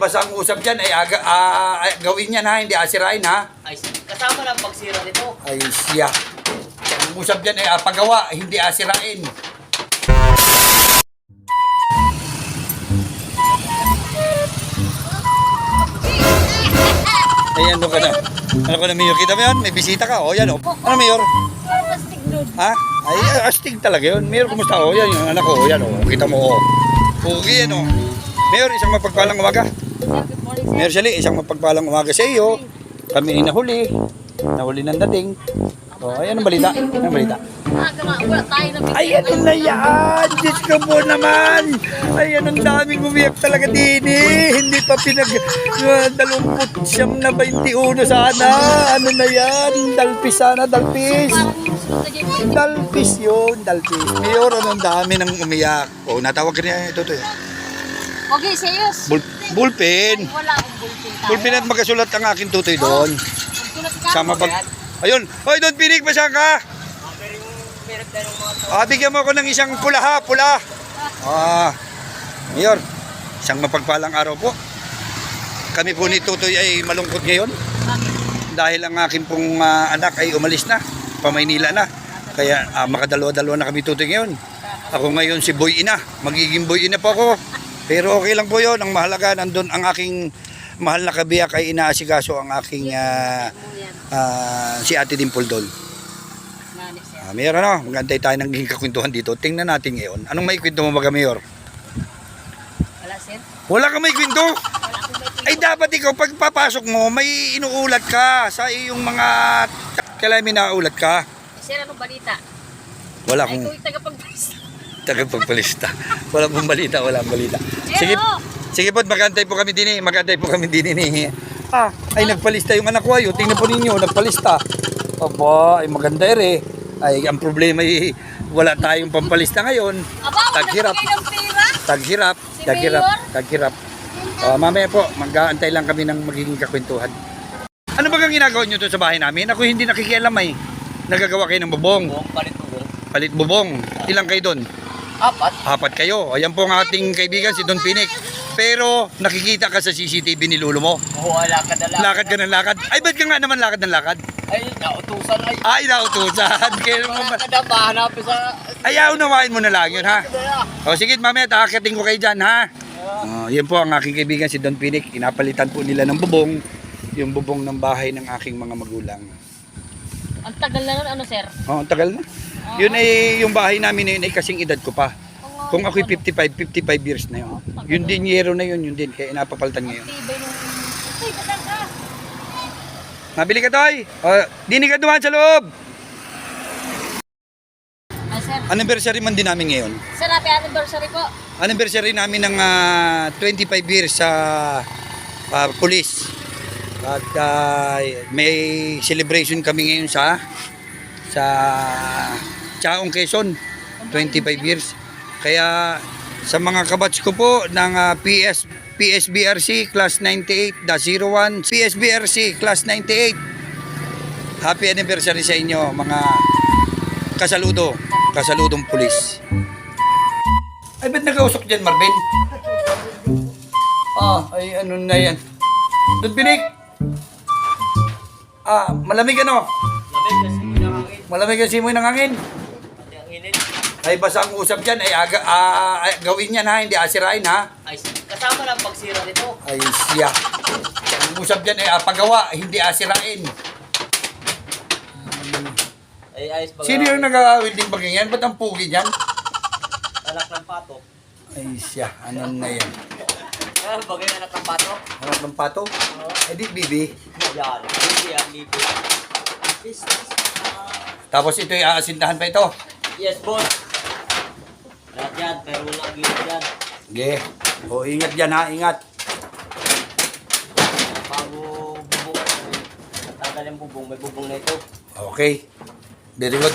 Basta ang usap dyan ay gawin yan ha, hindi asirain ha. Ay, kasama lang pagsira nito. Ay siya. Ang usap dyan ay pagawa, hindi asirain. Ay, ano ka na? Ano ka na, Mayor? Kita mo yan? May bisita ka. O, yan o. Ano, Mayor? Ha? Ay, astig talaga yun. Mayor, kumusta? O, yan yung anak ko. O, yan o. Kita mo o. Pugi yan o. Mayor, isang mapagpalang umaga. Mayor Shelley, isang mapagpalang umaga sa iyo. Kami ay nahuli. Nahuli ng dating. O, ayan ang balita. Ayan ang balita. Ayan na yan! Diyos ko po naman! Ayan ang daming umiyak talaga din eh! Hindi pa dalumput siyam na 21 sana! Ano na yan? Dalpis sana, dalpis! Dalpis yun, dalpis. Mayor, anong dami ng umiyak. O, natawag ka niya ito. Okay, serious. Bullpen. Wala akong bullpen tayo. Bullpen at magkasulat ang aking tutoy doon. Sama pag... Ayun! Hoy, doon pinik, masaan ka? Bigyan mo ako ng isang pula ha, pula. Mayor, isang mapagpalang araw po. Kami po ni Tutoy ay malungkot ngayon. Dahil ang aking pong anak ay umalis na, pa-Maynila na. Kaya makadalawa-dalawa na kami Tutoy ngayon. Ako ngayon si Boy Ina, magiging Boy Ina po ako. Pero okay lang po yun, ang mahalaga nandun ang aking mahal na kabiyak ay inaasikaso ang aking si Ate Dimple doon. Mayor, ano? Magantay tayo ng kakwentuhan dito. Tingnan natin ngayon. Anong may kwento mo baga, Mayor? Wala, sir. Wala kang may kwento? Ay, dapat ikaw, pag papasok mo, may inuulat ka sa iyong mga... Kailan may nauulat ka? Sir, anong balita? Wala Ay, akong... ito yung tagapagpalista. Tagapagpalista. Wala pong balita, wala pong balita. Sige, sige po, magantay po kami din eh. Magantay po kami din eh. Ay, nagpalista yung anak ko ayo. Tingnan po ninyo, nagpalista. Aba, ay maganda eh. Ay, ang problema ay wala tayong pampalista ngayon. Taghirap. Taghirap. Taghirap. Taghirap. Mamaya po, mag-aantay lang kami ng magiging kakwentuhan. Ano ba ang ginagawa nyo doon sa bahay namin? Ako hindi nakikialam ay. Nagagawa kayo ng bubong. Palit bubong. Palit bubong. Ilang kayo doon? 4. 4 kayo. Ayan po ang ating kaibigan, si Don Pinik. Pero nakikita ka sa CCTV ni Lolo mo. Oo, lakad na lakad. Lakad ka ng lakad. Ay, ba't ka nga naman lakad ng lakad? Ay, nautusan ay. Ay, nautusan. Kaya mo Wala ka na ba? Hanapin sa... Ay, unawain mo na lang yun, ha? O, sige, mamaya, takakiting ko kayo dyan, ha? Yan po ang aking kaibigan, si Don Pinik. Inapalitan po nila ng bubong. Yung bubong ng bahay ng aking mga magulang. Ang tagal na nun, ano, sir? Ang tagal na. Yun ay, yung bahay namin na yun ay kasing edad ko pa. Kung ako'y 55 years na yun. Yun din, yero na yun, kaya inapapalitan ngayon. Ay, patang ka. Mabili ka, Toy. Dini ka dumaan sa loob. Ay, sir. Anniversary man din namin ngayon. Sir, happy anniversary po. Anniversary namin ng 25 years sa police. At may celebration kami ngayon sa Chaong, Quezon. 25 years. Kaya sa mga kabats ko po ng PSBRC Class 98-01, PSBRC Class 98, happy anniversary sa inyo mga kasaludong pulis. Ay, ba't nakausok dyan, Marvin? Ay ano na yan. Doon, Pinik! Malamig ano? Malamig ang simoy ng hangin. Ay, basta ang usap dyan ay gawin yan ha, hindi asirain ha. Ay, kasama lang pagsira nito. Ay siya. Ang usap dyan ay pagawa, hindi asirain. Ay, ayos ba? Sino yung nag-welding bagay yan? Ba't ang pugi dyan? Anak ng pato. Ay siya, ano na yan? Bagay anak ng pato. Anak ng pato? Eh di, bibi. Yan. Hindi ang lipo. Tapos ito ay aasintahan pa ito. Yes, boss. Lahat yan, pero wala gilid yan. Sige. O, ingat dyan ha, ingat. Bago bubong. Tagal yung bubong, may bubong na ito. Okay. Very good.